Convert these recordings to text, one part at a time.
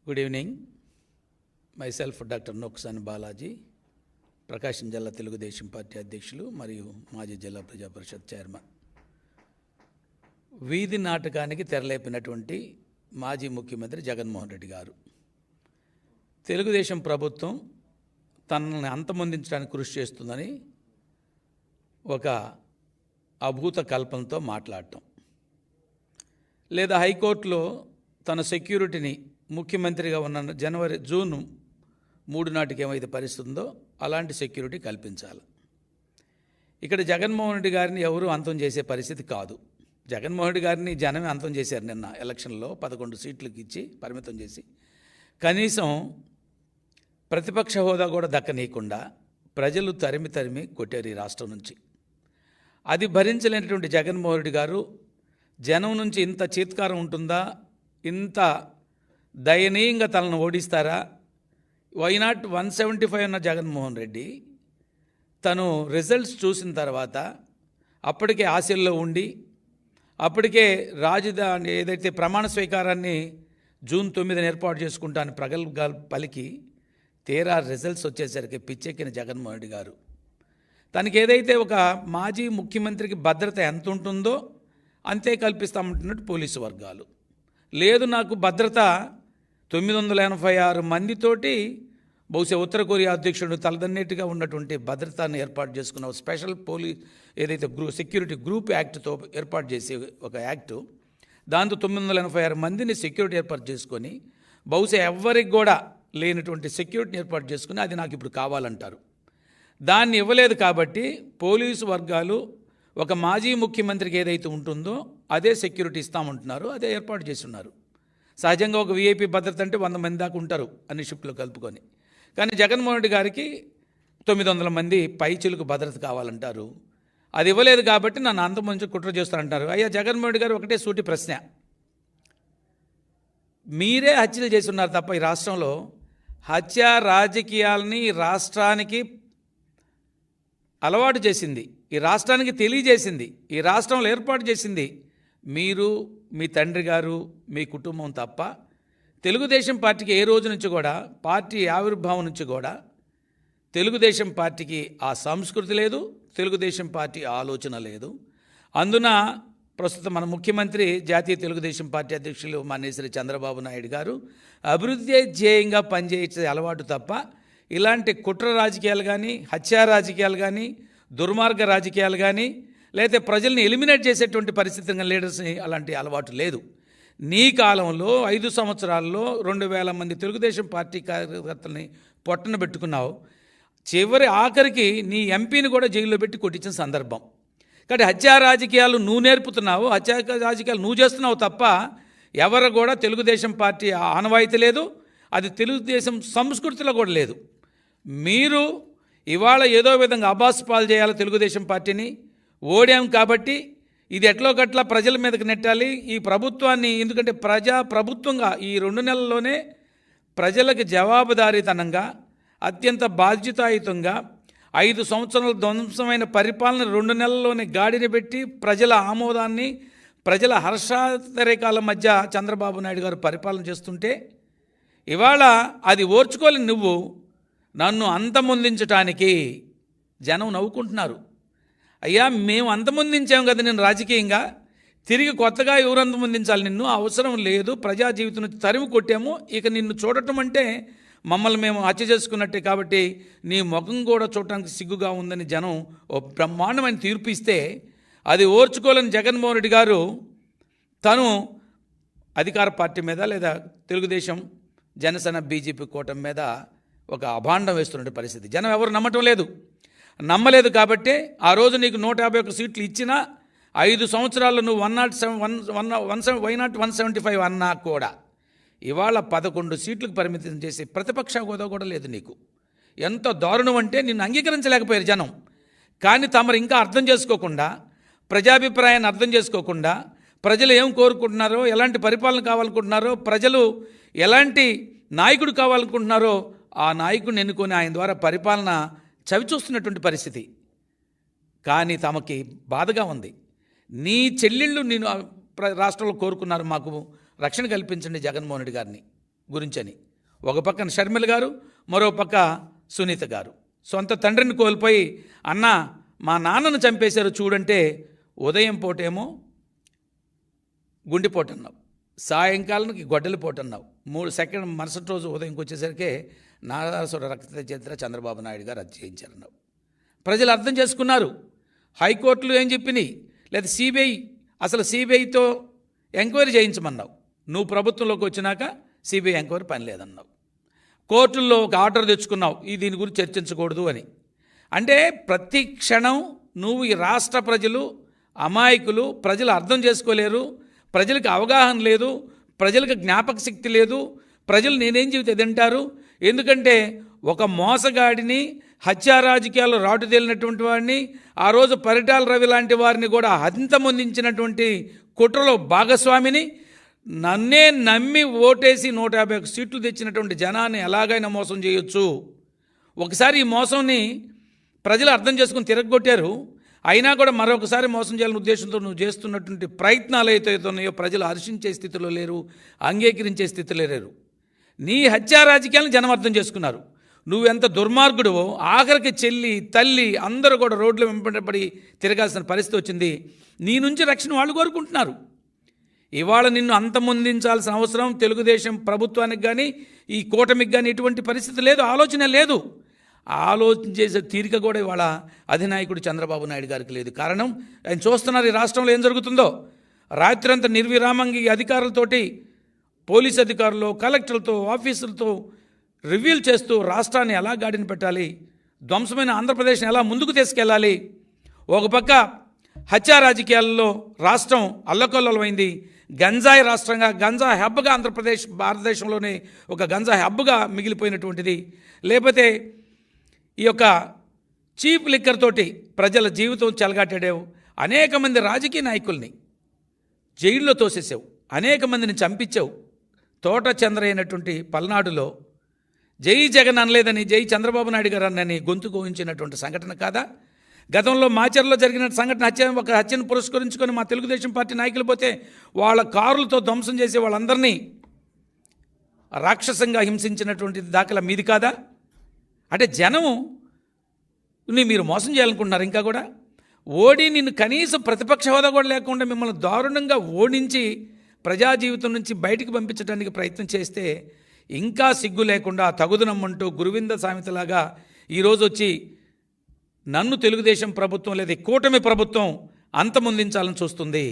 Good evening. Myself doctor నోక్సాని బాలాజీ, ప్రకాశం జిల్లా Telugu Desam party అధ్యక్షులు మరియు మాజీ జిల్లా ప్రజా పరిషత్ చైర్మన్. వీధి నాటకానికి తెరలేపినటువంటి మాజీ ముఖ్యమంత్రి జగన్మోహన్ రెడ్డి గారు తెలుగుదేశం ప్రభుత్వం తనని అంతమొందించడానికి కృషి చేస్తుందని ఒక అభూత కల్పనతో మాట్లాడటం, లేదా హైకోర్టులో తన సెక్యూరిటీని ముఖ్యమంత్రిగా ఉన్న జూన్ 3 నాటికి ఏమైతే పరిస్థితి ఉందో అలాంటి సెక్యూరిటీ కల్పించాలి. ఇక్కడ జగన్మోహన్ రెడ్డి గారిని ఎవరూ అంతం చేసే పరిస్థితి కాదు. జగన్మోహన్ రెడ్డి గారిని జనమే అంతం చేశారు. నిన్న ఎలక్షన్లో 11 సీట్లకు ఇచ్చి పరిమితం చేసి కనీసం ప్రతిపక్ష హోదా కూడా దక్కనీయకుండా ప్రజలు తరిమి కొట్టారు ఈ రాష్ట్రం నుంచి. అది భరించలేనటువంటి జగన్మోహన్ రెడ్డి గారు జనం నుంచి ఇంత చీత్కారం ఉంటుందా, ఇంత దయనీయంగా తనను ఓడిస్తారా? వైనాట్ 175 ఉన్న జగన్మోహన్ రెడ్డి తను రిజల్ట్స్ చూసిన తర్వాత అప్పటికే ఆశల్లో ఉండి అప్పటికే రాజధాని ఏదైతే ప్రమాణ స్వీకారాన్ని జూన్ 9న ఏర్పాటు చేసుకుంటాను ప్రగల్భాలు పలికి తీరా రిజల్ట్స్ వచ్చేసరికి పిచ్చెక్కిన జగన్మోహన్ రెడ్డి గారు తనకి ఏదైతే ఒక మాజీ ముఖ్యమంత్రికి భద్రత ఎంత ఉంటుందో అంతే కల్పిస్తామంటున్నట్టు పోలీసు వర్గాలు, లేదు నాకు భద్రత 986 మందితోటి బహుశా ఉత్తర కొరియా అధ్యక్షుడు తలదన్నేట్టుగా ఉన్నటువంటి భద్రతను ఏర్పాటు చేసుకున్న స్పెషల్ పోలీస్ ఏదైతే సెక్యూరిటీ గ్రూప్ యాక్ట్తో ఏర్పాటు చేసే ఒక యాక్టు, దాంతో 986 మందిని సెక్యూరిటీ ఏర్పాటు చేసుకొని బహుశా ఎవరికి కూడా లేనటువంటి సెక్యూరిటీని ఏర్పాటు చేసుకుని అది నాకు ఇప్పుడు కావాలంటారు. దాన్ని ఇవ్వలేదు కాబట్టి పోలీసు వర్గాలు ఒక మాజీ ముఖ్యమంత్రికి ఏదైతే ఉంటుందో అదే సెక్యూరిటీ ఇస్తామంటున్నారు, అదే ఏర్పాటు చేస్తున్నారు. సహజంగా ఒక వీఐపీ భద్రత అంటే 100 మంది దాకా ఉంటారు అన్ని షిఫ్ట్లో కలుపుకొని. కానీ జగన్మోహన్ రెడ్డి గారికి 900 మంది పైచిలకు భద్రత కావాలంటారు. అది ఇవ్వలేదు కాబట్టి నన్ను అంతమంది కుట్ర చేస్తారంటారు. అయ్యా జగన్మోహన్ రెడ్డి గారు ఒకటే సూటి ప్రశ్న, మీరే హత్యలు చేసి ఉన్నారు తప్ప ఈ రాష్ట్రంలో హత్య రాజకీయాలని రాష్ట్రానికి అలవాటు చేసింది, ఈ రాష్ట్రానికి తెలియజేసింది, ఈ రాష్ట్రంలో ఏర్పాటు చేసింది మీరు, మీ తండ్రి గారు, మీ కుటుంబం తప్ప తెలుగుదేశం పార్టీకి ఏ రోజు నుంచి కూడా, పార్టీ ఆవిర్భావం నుంచి కూడా తెలుగుదేశం పార్టీకి ఆ సంస్కృతి లేదు, తెలుగుదేశం పార్టీ ఆలోచన లేదు. అందున ప్రస్తుతం మన ముఖ్యమంత్రి జాతీయ తెలుగుదేశం పార్టీ అధ్యక్షులు మాన్యశ్రీ చంద్రబాబు నాయుడు గారు అభివృద్ధి ధ్యేయంగా పనిచేసే అలవాటు తప్ప ఇలాంటి కుట్ర రాజకీయాలు కానీ, హత్యా రాజకీయాలు కానీ, దుర్మార్గ రాజకీయాలు కానీ, లేకపోతే ప్రజల్ని ఎలిమినేట్ చేసేటువంటి పరిస్థితి లీడర్స్ని అలాంటి అలవాటు లేదు. నీ కాలంలో 5 సంవత్సరాల్లో 2000 మంది తెలుగుదేశం పార్టీ కార్యకర్తల్ని పొట్టన పెట్టుకున్నావు. ఆఖరికి నీ ఎంపీని కూడా జైల్లో పెట్టి కొట్టించిన సందర్భం. కాబట్టి హత్యా రాజకీయాలు నువ్వు నేర్పుతున్నావు, హత్యా రాజకీయాలు నువ్వు చేస్తున్నావు తప్ప ఎవరు కూడా తెలుగుదేశం పార్టీ ఆనవాయితీ లేదు, అది తెలుగుదేశం సంస్కృతిలో కూడా లేదు. మీరు ఇవాళ ఏదో విధంగా అబాస్పాలు చేయాలి తెలుగుదేశం పార్టీని, ఓడాం కాబట్టి ఇది ఎట్లో గట్లా ప్రజల మీదకి నెట్టాలి ఈ ప్రభుత్వాన్ని. ఎందుకంటే ప్రభుత్వంగా ఈ 2 నెలల్లోనే ప్రజలకు జవాబుదారీతనంగా అత్యంత బాధ్యతాయుతంగా 5 సంవత్సరాల ధ్వంసమైన పరిపాలన 2 నెలల్లోనే గాడిని పెట్టి ప్రజల ఆమోదాన్ని, ప్రజల హర్షాతిరేకాల మధ్య చంద్రబాబు నాయుడు గారు పరిపాలన చేస్తుంటే ఇవాళ అది ఓర్చుకోలేని నువ్వు నన్ను అంతమొందించటానికి జనం నవ్వుకుంటున్నారు. అయ్యా మేము అంతమొందించాం కదా నేను రాజకీయంగా, తిరిగి కొత్తగా ఎవరు అంతమొందించాలి నిన్ను? అవసరం లేదు, ప్రజా జీవితం నుంచి తరిమి కొట్టాము, ఇక నిన్ను చూడటం అంటే మమ్మల్ని మేము హత్య చేసుకున్నట్టే కాబట్టి నీ ముఖం కూడా చూడటానికి సిగ్గుగా ఉందని జనం ఓ బ్రహ్మాండమైన తీర్పు ఇస్తే అది ఓర్చుకోలేని జగన్మోహన్ రెడ్డి గారు తను అధికార పార్టీ మీద లేదా తెలుగుదేశం జనసేన బీజేపీ కూటమి మీద ఒక అభాండం వేస్తున్న పరిస్థితి. జనం ఎవరు నమ్మలేదు కాబట్టి ఆ రోజు నీకు 151 సీట్లు ఇచ్చినా 5 సంవత్సరాల్లో నువ్వు 175 అన్నా కూడా ఇవాళ 11 సీట్లకు పరిమితం చేసి ప్రతిపక్ష హోదా కూడా లేదు నీకు. ఎంత దారుణం అంటే నిన్ను అంగీకరించలేకపోయారు జనం. కానీ తమరు ఇంకా అర్థం చేసుకోకుండా, ప్రజాభిప్రాయాన్ని అర్థం చేసుకోకుండా, ప్రజలు ఏం కోరుకుంటున్నారో, ఎలాంటి పరిపాలన కావాలనుకుంటున్నారో, ప్రజలు ఎలాంటి నాయకుడు కావాలనుకుంటున్నారో ఆ నాయకుడిని ఎన్నుకొని ఆయన ద్వారా పరిపాలన చవిచూస్తున్నటువంటి పరిస్థితి. కానీ తమకి బాధగా ఉంది. నీ చెల్లెళ్ళు నేను రాష్ట్రంలో కోరుకున్నారు, మాకు రక్షణ కల్పించండి జగన్మోహన్ రెడ్డి గారిని. గురించని. ఒక పక్కన షర్మిల గారు, మరో పక్క సునీత గారు. సొంత తండ్రిని కోల్పోయి అన్న మా నాన్నను చంపేశారు చూడంటే ఉదయం పూటేమో గుండెపోటు అన్నావు, సాయంకాలానికి గొడ్డలిపోటు అన్నావు, 3 సెకండ్ మరుసటి రోజు ఉదయంకి వచ్చేసరికి నారాసుర రక్త చరిత్ర చంద్రబాబు నాయుడు గారు రద్దు చేయించారన్నావు. ప్రజలు అర్థం చేసుకున్నారు. హైకోర్టులు ఏం చెప్పినాయి, లేదా సిబిఐ, అసలు సిబిఐతో ఎంక్వైరీ చేయించమన్నావు. నువ్వు ప్రభుత్వంలోకి వచ్చినాక సిబిఐ ఎంక్వైరీ పని లేదన్నావు. కోర్టుల్లో ఒక ఆర్డర్ తెచ్చుకున్నావు, దీని గురించి చర్చించకూడదు అని. అంటే ప్రతి క్షణం నువ్వు ఈ రాష్ట్ర ప్రజలు అమాయకులు, ప్రజలు అర్థం చేసుకోలేరు, ప్రజలకు అవగాహన లేదు, ప్రజలకు జ్ఞాపక శక్తి లేదు, ప్రజలు నేనేం చెబితే తింటారు. ఎందుకంటే ఒక మోసగాడిని, హత్యా రాజకీయాల్లో రాటుదేలినటువంటి వాడిని, ఆ రోజు పరిటాల రవి లాంటి వారిని కూడా అంతమొందించినటువంటి కుట్రలో భాగస్వామిని, నన్నే నమ్మి ఓటేసి 151 సీట్లు తెచ్చినటువంటి జనాన్ని ఎలాగైనా మోసం చేయొచ్చు. ఒకసారి ఈ మోసంని ప్రజలు అర్థం చేసుకుని తిరగొట్టారు. అయినా కూడా మరొకసారి మోసం చేయాలనే ఉద్దేశంతో నువ్వు చేస్తున్నటువంటి ప్రయత్నాలు అయితే ఉన్నాయో ప్రజలు హర్షించే స్థితిలో లేరు, అంగీకరించే స్థితిలో లేరు. నీ హత్యా రాజకీయాలను జనం అర్థం చేసుకున్నారు. నువ్వెంత దుర్మార్గుడువో ఆఖరికి చెల్లి, తల్లి అందరూ కూడా రోడ్ల వెంబడి తిరగాల్సిన పరిస్థితి వచ్చింది. నీ నుంచి రక్షణ వాళ్ళు కోరుకుంటున్నారు. ఇవాళ నిన్ను అంతమొందించాల్సిన అవసరం తెలుగుదేశం ప్రభుత్వానికి కానీ ఈ కూటమికి కానీ ఎటువంటి పరిస్థితి లేదు, ఆలోచన లేదు. ఆలోచన చేసే తీరిక కూడా ఇవాళ అధినాయకుడు చంద్రబాబు నాయుడు గారికి లేదు. కారణం ఆయన చూస్తున్నారు ఈ రాష్ట్రంలో ఏం జరుగుతుందో. రాత్రంతా నిర్విరామంగా ఈ అధికారులతోటి, పోలీస్ అధికారులు, కలెక్టర్లతో, ఆఫీసులతో రివ్యూలు చేస్తూ రాష్ట్రాన్ని ఎలా గాడిన పెట్టాలి, ధ్వంసమైన ఆంధ్రప్రదేశ్ని ఎలా ముందుకు తీసుకెళ్ళాలి. ఒక పక్క హత్యా రాజకీయాల్లో రాష్ట్రం అల్లకల్లోలమైంది. గంజాయి రాష్ట్రంగా, గంజా హబ్గా ఆంధ్రప్రదేశ్ భారతదేశంలోనే ఒక గంజా హబ్గా మిగిలిపోయినటువంటిది. లేకపోతే ఈ యొక్క చీప్ లిక్కర్ తోటి ప్రజల జీవితం చెలగాటాడావు. అనేక మంది రాజకీయ నాయకుల్ని జైల్లో తోసేసావు, అనేక మందిని చంపించావు. తోట చంద్ర అయినటువంటి పల్నాడులో జై జగన్ అనలేదని జై చంద్రబాబు నాయుడు గారు అన్నని గొంతు కోయించినటువంటి సంఘటన కాదా? గతంలో మాచర్లో జరిగిన సంఘటన, ఒక హత్యను పురస్కరించుకొని మా తెలుగుదేశం పార్టీ నాయకులు పోతే వాళ్ళ కారులతో ధ్వంసం చేసి వాళ్ళందరినీ రాక్షసంగా హింసించినటువంటి దాఖలా మీది కాదా? అంటే జనము మీరు మోసం చేయాలనుకుంటున్నారు. ఇంకా కూడా ఓడి నిన్ను కనీసం ప్రతిపక్ష హోదా కూడా లేకుండా మిమ్మల్ని దారుణంగా ఓడించి ప్రజా జీవితం నుంచి బయటికి పంపించడానికి ప్రయత్నం చేస్తే ఇంకా సిగ్గు లేకుండా తగుదనమ్మంటూ గురువింద సామెతలాగా ఈరోజు వచ్చి నన్ను తెలుగుదేశం ప్రభుత్వం లేదా కూటమి ప్రభుత్వం అంతమొందించాలని చూస్తుంది.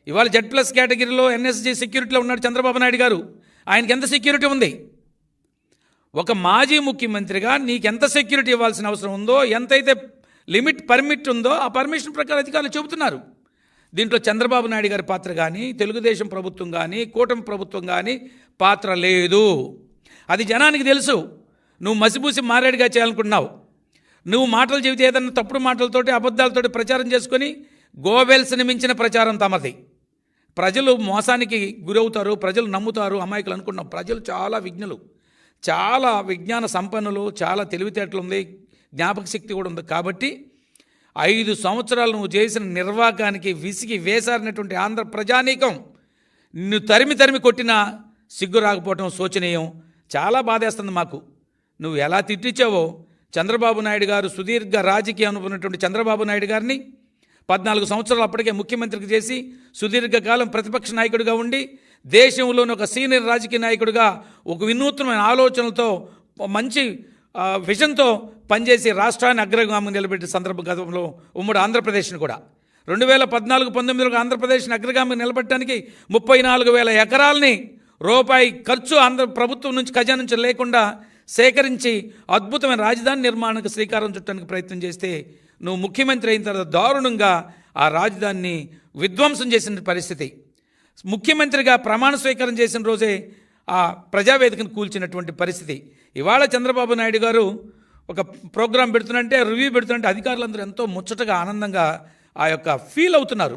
ఇవాళ Z+ కేటగిరీలో NSG సెక్యూరిటీలో ఉన్నాడు చంద్రబాబు నాయుడు గారు. ఆయనకి ఎంత సెక్యూరిటీ ఉంది? ఒక మాజీ ముఖ్యమంత్రిగా నీకెంత సెక్యూరిటీ ఇవ్వాల్సిన అవసరం ఉందో, ఎంతైతే పర్మిట్ ఉందో ఆ పర్మిషన్ ప్రకారం అధికారులు చెబుతున్నారు. దీంట్లో చంద్రబాబు నాయుడు గారి పాత్ర కానీ, తెలుగుదేశం ప్రభుత్వం కానీ, కూటమి ప్రభుత్వం కానీ పాత్ర లేదు. అది జనానికి తెలుసు. నువ్వు మసిపూసి మారేడుగా చేయాలనుకుంటున్నావు. నువ్వు మాటలు చెబితే ఏదన్నా తప్పుడు మాటలతోటి, అబద్ధాలతోటి ప్రచారం చేసుకొని గోబెల్స్ని మించిన ప్రచారం తమది. ప్రజలు మోసానికి గురవుతారు, ప్రజలు నమ్ముతారు, అమాయకులు అనుకుంటున్నాం. ప్రజలు చాలా విజ్ఞులు, చాలా విజ్ఞాన సంపన్నులు, చాలా తెలివితేటలు ఉంది, జ్ఞాపక శక్తి కూడా ఉంది. కాబట్టి 5 సంవత్సరాలు నువ్వు చేసిన నిర్వాకానికి విసిగి వేసారినటువంటి ఆంధ్ర ప్రజానీకం నిన్ను తరిమి కొట్టినా సిగ్గు రాకపోవటం శోచనీయం. చాలా బాధేస్తుంది మాకు. నువ్వు ఎలా తిట్టించావో చంద్రబాబు నాయుడు గారు, సుదీర్ఘ రాజకీయ అనుకున్నటువంటి చంద్రబాబు నాయుడు గారిని 14 సంవత్సరాలు అప్పటికే ముఖ్యమంత్రికి చేసి సుదీర్ఘకాలం ప్రతిపక్ష నాయకుడిగా ఉండి దేశంలోని ఒక సీనియర్ రాజకీయ నాయకుడిగా ఒక వినూత్నమైన ఆలోచనలతో మంచి విజన్తో పనిచేసి రాష్ట్రాన్ని అగ్రగామి నిలబెట్టిన సందర్భ గతంలో ఉమ్మడి ఆంధ్రప్రదేశ్ని కూడా 2014-19లో ఆంధ్రప్రదేశ్ని అగ్రగామి నిలబెట్టడానికి 34,000 ఎకరాలని రూపాయి ఖర్చు ఆంధ్ర ప్రభుత్వం నుంచి ఖజానా నుంచి లేకుండా సేకరించి అద్భుతమైన రాజధాని నిర్మాణానికి శ్రీకారం చుట్టడానికి ప్రయత్నం చేస్తే నువ్వు ముఖ్యమంత్రి అయిన తర్వాత దారుణంగా ఆ రాజధానిని విధ్వంసం చేసిన పరిస్థితి. ముఖ్యమంత్రిగా ప్రమాణ స్వీకారం చేసిన రోజే ఆ ప్రజావేదికను కూల్చినటువంటి పరిస్థితి. ఇవాళ చంద్రబాబు నాయుడు గారు ఒక ప్రోగ్రాం పెడుతుంటే, రివ్యూ పెడుతుంటే అధికారులందరూ ఎంతో ముచ్చటగా ఆనందంగా ఆ యొక్క ఫీల్ అవుతున్నారు.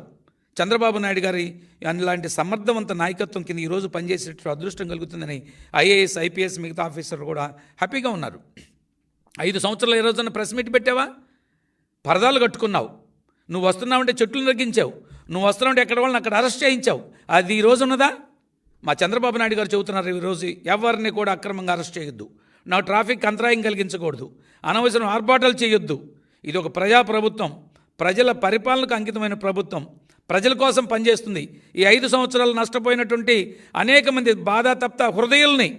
చంద్రబాబు నాయుడు గారి అలాంటి సమర్థవంత నాయకత్వం కింద ఈరోజు పనిచేసేటట్టు అదృష్టం కలుగుతుందని IAS, IPS మిగతా ఆఫీసర్లు కూడా హ్యాపీగా ఉన్నారు. 5 సంవత్సరాలు ఏ రోజున ప్రెస్ మీట్ పెట్టావా? పరదాలు కట్టుకున్నావు. నువ్వు వస్తున్నావంటే చెట్లు నరికించావు. నువ్వు వస్తున్నావంటే ఎక్కడ వాళ్ళని అక్కడ అరెస్ట్ చేయించావు. అది ఈ రోజు ఉన్నదా? మా చంద్రబాబు నాయుడు గారు చెబుతున్నారు ఈరోజు, ఎవరిని కూడా అక్రమంగా అరెస్ట్ చేయొద్దు, నా ట్రాఫిక్ అంతరాయం కలిగించకూడదు, అనవసరం ఆర్భాటాలు చేయొద్దు. ఇది ఒక ప్రజాప్రభుత్వం, ప్రజల పరిపాలనకు అంకితమైన ప్రభుత్వం, ప్రజల కోసం పనిచేస్తుంది. ఈ 5 సంవత్సరాలు నష్టపోయినటువంటి అనేక మంది బాధాతప్త హృదయాల్ని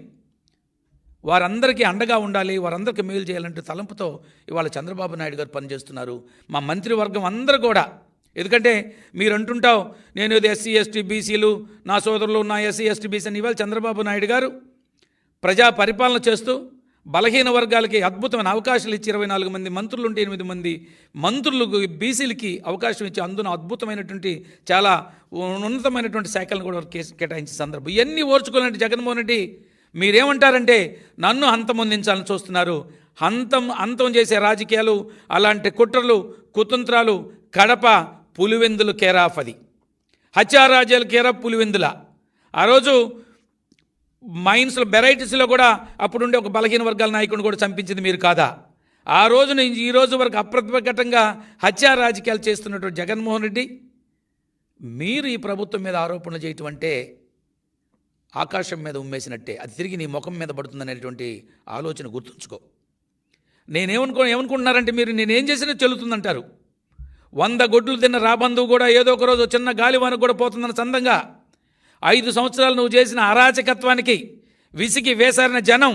వారందరికీ అండగా ఉండాలి, వారందరికీ మేలు చేయాలంటే తలంపుతో ఇవాళ చంద్రబాబు నాయుడు గారు పనిచేస్తున్నారు. మా మంత్రివర్గం అందరూ కూడా, ఎందుకంటే మీరు అంటుంటావు నేను ఇది ఎస్సీ ఎస్టీ బీసీలు నా సోదరులు, నా ఎస్సీ ఎస్టీ బీసీ అని. ఇవాళ చంద్రబాబు నాయుడు గారు ప్రజా పరిపాలన చేస్తూ బలహీన వర్గాలకి అద్భుతమైన అవకాశాలు ఇచ్చి 24 మంది మంత్రులు ఉంటే 8 మంది మంత్రులకు బీసీలకి అవకాశం ఇచ్చి అందున అద్భుతమైనటువంటి చాలా ఉన్నతమైనటువంటి శాఖలను కూడా కేటాయించే సందర్భం. ఇవన్నీ ఓర్చుకోవాలంటే జగన్మోహన్ రెడ్డి మీరేమంటారంటే నన్ను అంతమొందించాలని చూస్తున్నారు. అంతం చేసే రాజకీయాలు, అలాంటి కుట్రలు కుతంత్రాలు కడప పులివెందులు కేరాఫ్, అది హత్యారాజ్యాలు కేరాఫ్ పులివెందుల. ఆ రోజు మైన్స్లో వెరైటీస్లో కూడా అప్పుడుండే ఒక బలహీన వర్గాల నాయకుడిని కూడా చంపించింది మీరు కాదా? ఆ రోజు నుంచి ఈ రోజు వరకు అప్రతిఘటంగా హత్యా రాజకీయాలు చేస్తున్నటువంటి జగన్మోహన్ రెడ్డి, మీరు ఈ ప్రభుత్వం మీద ఆరోపణలు చేయటం అంటే ఆకాశం మీద ఉమ్మేసినట్టే, అది తిరిగి నీ ముఖం మీద పడుతుందనేటువంటి ఆలోచన గుర్తుంచుకో. ఏమనుకుంటున్నారంటే మీరు నేనేం చేసినా చెల్లుతుందంటారు. 100 గొడ్లు తిన్న రాబంధువు కూడా ఏదో ఒక రోజు చిన్న గాలివానకు కూడా పోతుందన్న చందంగా 5 సంవత్సరాలు నువ్వు చేసిన అరాచకత్వానికి విసిగి వేసారిన జనం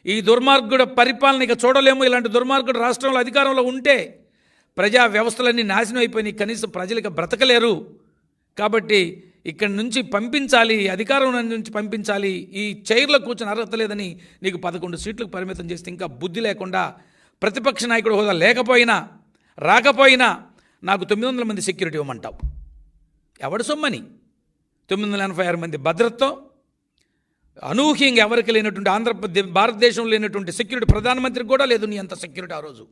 ఈ దుర్మార్గుడు పరిపాలన ఇక చూడలేము. ఇలాంటి దుర్మార్గుడు రాష్ట్రంలో అధికారంలో ఉంటే ప్రజా వ్యవస్థలన్నీ నాశనం అయిపోయినాయి, కనీసం ప్రజలకు బ్రతకలేరు. కాబట్టి ఇక్కడి నుంచి పంపించాలి, అధికారం నుంచి పంపించాలి, ఈ చైర్లో కూర్చొని అర్హత లేదని నీకు 11 సీట్లకు పరిమితం చేస్తే ఇంకా బుద్ధి లేకుండా ప్రతిపక్ష నాయకుడు హోదా లేకపోయినా రాకపోయినా నాకు 900 మంది సెక్యూరిటీ ఇవ్వమంటావు. ఎవడు సొమ్మని 986 మంది భద్రతతో అనూహ్యంగా ఎవరికి లేనటువంటి భారతదేశంలో లేనటువంటి సెక్యూరిటీ ప్రధానమంత్రికి కూడా లేదు నీ అంత సెక్యూరిటీ. ఆ రోజు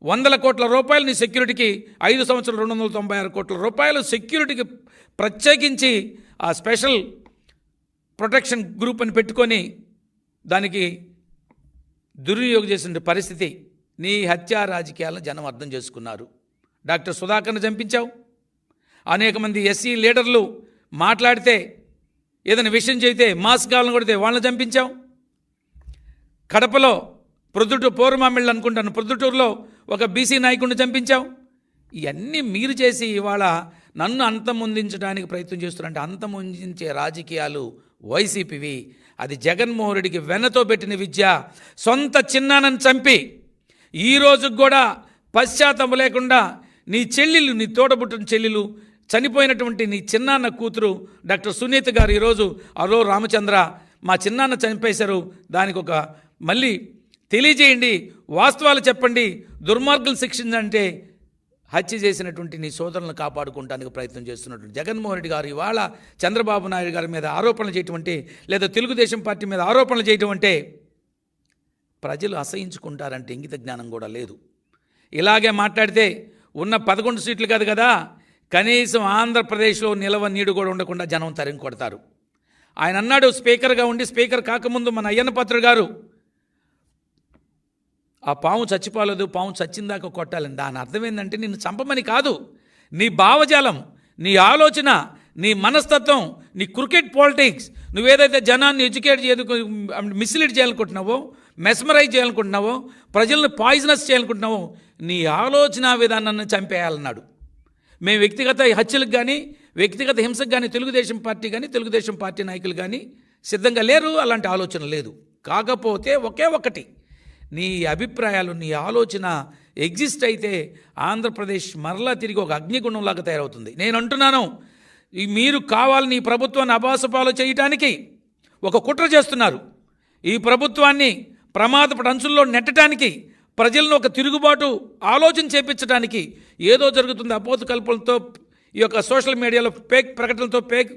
100 కోట్ల రూపాయలు నీ సెక్యూరిటీకి, 5 సంవత్సరాలు 296 కోట్ల రూపాయలు సెక్యూరిటీకి ప్రత్యేకించి ఆ స్పెషల్ ప్రొటెక్షన్ గ్రూప్ అని పెట్టుకొని దానికి దుర్వినియోగం చేసిన పరిస్థితి. నీ హత్యా రాజకీయాలను జనం అర్థం చేసుకున్నారు. డాక్టర్ సుధాకర్ని చంపించావు. అనేక మంది ఎస్సీ లీడర్లు మాట్లాడితే ఏదైనా విషయం చేస్తే మాస్ కావాలని కొడితే వాళ్ళని చంపించావు. కడపలో పౌర్ణమామిళ్ళు అనుకుంటాను, ప్రొద్దుటూరులో ఒక బీసీ నాయకుడిని చంపించావు. ఇవన్నీ మీరు చేసి ఇవాళ నన్ను అంతమొందించడానికి ప్రయత్నం చేస్తున్నారంటే అంతమొందించే రాజకీయాలు వైసీపీవి. అది జగన్మోహన్ రెడ్డికి వెన్నతో పెట్టిన విద్య. సొంత చిన్నాన్నని చంపి ఈ రోజుకు కూడా పశ్చాత్తాపం లేకుండా నీ చెల్లెలు, నీ తోడబుట్టిన చెల్లెలు, చనిపోయినటువంటి నీ చిన్నాన్న కూతురు డాక్టర్ సునీత గారు ఈరోజు అలో రామచంద్ర మా చిన్నాన్న చనిపేశారు, దానికి ఒక మళ్ళీ తెలియజేయండి, వాస్తవాలు చెప్పండి, దుర్మార్గులు శిక్షించంటే హత్య చేసినటువంటి నీ సోదరులను కాపాడుకోవడానికి ప్రయత్నం చేస్తున్నటువంటి జగన్మోహన్ రెడ్డి గారు ఇవాళ చంద్రబాబు నాయుడు గారి మీద ఆరోపణలు చేయటం అంటే, లేదా తెలుగుదేశం పార్టీ మీద ఆరోపణలు చేయటం అంటే ప్రజలు అసహించుకుంటారంటే ఇంగిత జ్ఞానం కూడా లేదు. ఇలాగే మాట్లాడితే ఉన్న 11 సీట్లు కాదు కదా, కనీసం ఆంధ్రప్రదేశ్లో నిలవ నీడు కూడా ఉండకుండా జనం తరిమి కొడతారు. ఆయన అన్నాడు స్పీకర్గా ఉండి, స్పీకర్ కాకముందు మన అయ్యన్న పాత్ర గారు ఆ పాము చచ్చిపోలేదు, పాము చచ్చిందాక కొట్టాలని. దాని అర్థం ఏంటంటే నిన్ను చంపమని కాదు, నీ భావజాలం, నీ ఆలోచన, నీ మనస్తత్వం, నీ క్రికెట్ పాలిటిక్స్, నువ్వేదైతే జనాన్ని ఎడ్యుకేట్ మిస్లీడ్ చేయాలనుకుంటున్నావో, మెస్మరైజ్ చేయాలనుకుంటున్నావో, ప్రజలను పాయిజనస్ చేయాలనుకుంటున్నావో, నీ ఆలోచన విధానాన్ని చంపేయాలన్నాడు. మేము వ్యక్తిగత హత్యలకు కానీ వ్యక్తిగత హింసకు కానీ తెలుగుదేశం పార్టీ కానీ తెలుగుదేశం పార్టీ నాయకులు కానీ సిద్ధంగా లేరు, అలాంటి ఆలోచన లేదు. కాకపోతే ఒకే ఒకటి, నీ అభిప్రాయాలు, నీ ఆలోచన ఎగ్జిస్ట్ అయితే ఆంధ్రప్రదేశ్ మరలా తిరిగి ఒక అగ్నిగుణంలాగా తయారవుతుంది. నేను అంటున్నాను, మీరు కావాలని ఈ ప్రభుత్వాన్ని అబాసపాలు చేయటానికి ఒక కుట్ర చేస్తున్నారు. ఈ ప్రభుత్వాన్ని ప్రమాదపడ అంచుల్లో నెట్టడానికి, ప్రజలను ఒక తిరుగుబాటు ఆలోచన చేపించడానికి ఏదో జరుగుతుంది అపోత కల్పనలతో, ఈ యొక్క సోషల్ మీడియాలో ఫేక్ ప్రకటనలతో, ఫేక్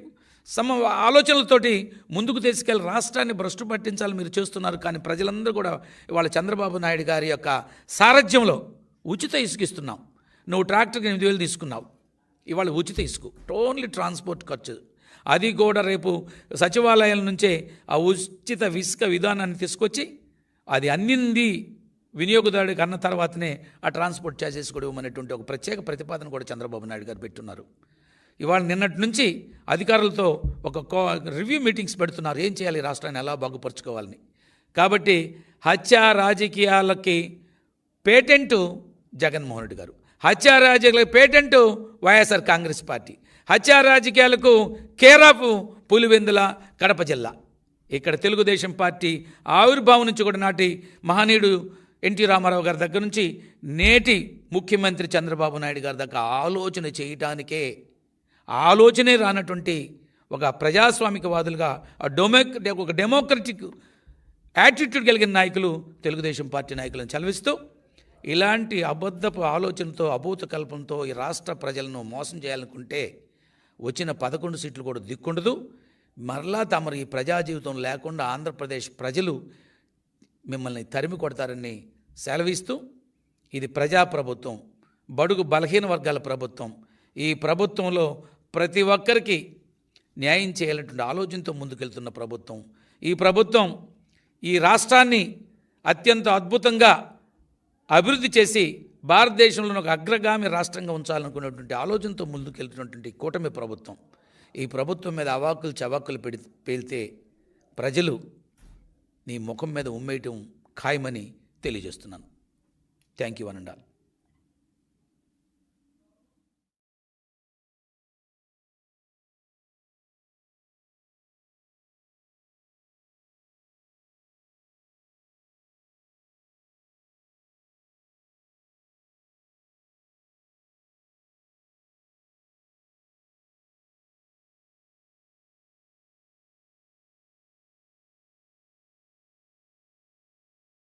ఆలోచనలతోటి ముందుకు తీసుకెళ్ళి రాష్ట్రాన్ని భ్రష్టు పట్టించాలి మీరు చేస్తున్నారు. కానీ ప్రజలందరూ కూడా ఇవాళ చంద్రబాబు నాయుడు గారి యొక్క సారథ్యంలో ఉచిత ఇసుక ఇస్తున్నాం. నువ్వు ట్రాక్టర్కి 8,000 తీసుకున్నావు, ఇవాళ ఉచిత ఇసుక, ఓన్లీ ట్రాన్స్పోర్ట్ ఖర్చు. అది కూడా రేపు సచివాలయాల నుంచే ఆ ఉచిత ఇసుక విధానాన్ని తీసుకొచ్చి అది అందింది వినియోగదారుడికి అన్న తర్వాతనే ఆ ట్రాన్స్పోర్ట్ ఛార్జెస్ కూడా ఇవ్వమనేటువంటి ఒక ప్రత్యేక ప్రతిపాదన కూడా చంద్రబాబు నాయుడు గారు పెట్టున్నారు. ఇవాళ నిన్నటి నుంచి అధికారులతో రివ్యూ మీటింగ్స్ పెడుతున్నారు, ఏం చేయాలి, రాష్ట్రాన్ని ఎలా బాగుపరుచుకోవాలని. కాబట్టి హత్యా రాజకీయాలకి పేటెంటు జగన్మోహన్ రెడ్డి గారు, హత్యా రాజకీయాలకు పేటెంటు వైఎస్ఆర్ కాంగ్రెస్ పార్టీ, హత్యా రాజకీయాలకు కేరాపు పులివెందుల కడప జిల్లా. ఇక్కడ తెలుగుదేశం పార్టీ ఆవిర్భావం నుంచి కూడా నాటి మహనీయుడు ఎన్టీ రామారావు గారి దగ్గర నుంచి నేటి ముఖ్యమంత్రి చంద్రబాబు నాయుడు గారి దగ్గర ఆలోచన చేయటానికే ఆలోచనే రానటువంటి ఒక ప్రజాస్వామికవాదులుగా ఒక డెమోక్రటిక్ యాటిట్యూడ్ కలిగిన నాయకులు తెలుగుదేశం పార్టీ నాయకులను చదివిస్తూ ఇలాంటి అబద్ధపు ఆలోచనతో అభూత కల్పంతో ఈ రాష్ట్ర ప్రజలను మోసం చేయాలనుకుంటే వచ్చిన 11 సీట్లు కూడా దిక్కుండదు. మరలా తమరు ఈ ప్రజా జీవితం లేకుండా ఆంధ్రప్రదేశ్ ప్రజలు మిమ్మల్ని తరిమి కొడతారని సెలవిస్తూ, ఇది ప్రజాప్రభుత్వం, బడుగు బలహీన వర్గాల ప్రభుత్వం. ఈ ప్రభుత్వంలో ప్రతి ఒక్కరికి న్యాయం చేయాలన్నటువంటి ఆలోచనతో ముందుకెళ్తున్న ప్రభుత్వం. ఈ ప్రభుత్వం ఈ రాష్ట్రాన్ని అత్యంత అద్భుతంగా అభివృద్ధి చేసి భారతదేశంలో ఒక అగ్రగామి రాష్ట్రంగా ఉంచాలనుకునేటువంటి ఆలోచనతో ముందుకెళ్తున్నటువంటి కూటమి ప్రభుత్వం. ఈ ప్రభుత్వం మీద అవాకులు చవాకులు పేలితే ప్రజలు నీ ముఖం మీద ఉమ్మేయటం ఖాయమని తెలియజేస్తున్నాను. Thank you అనండాల్.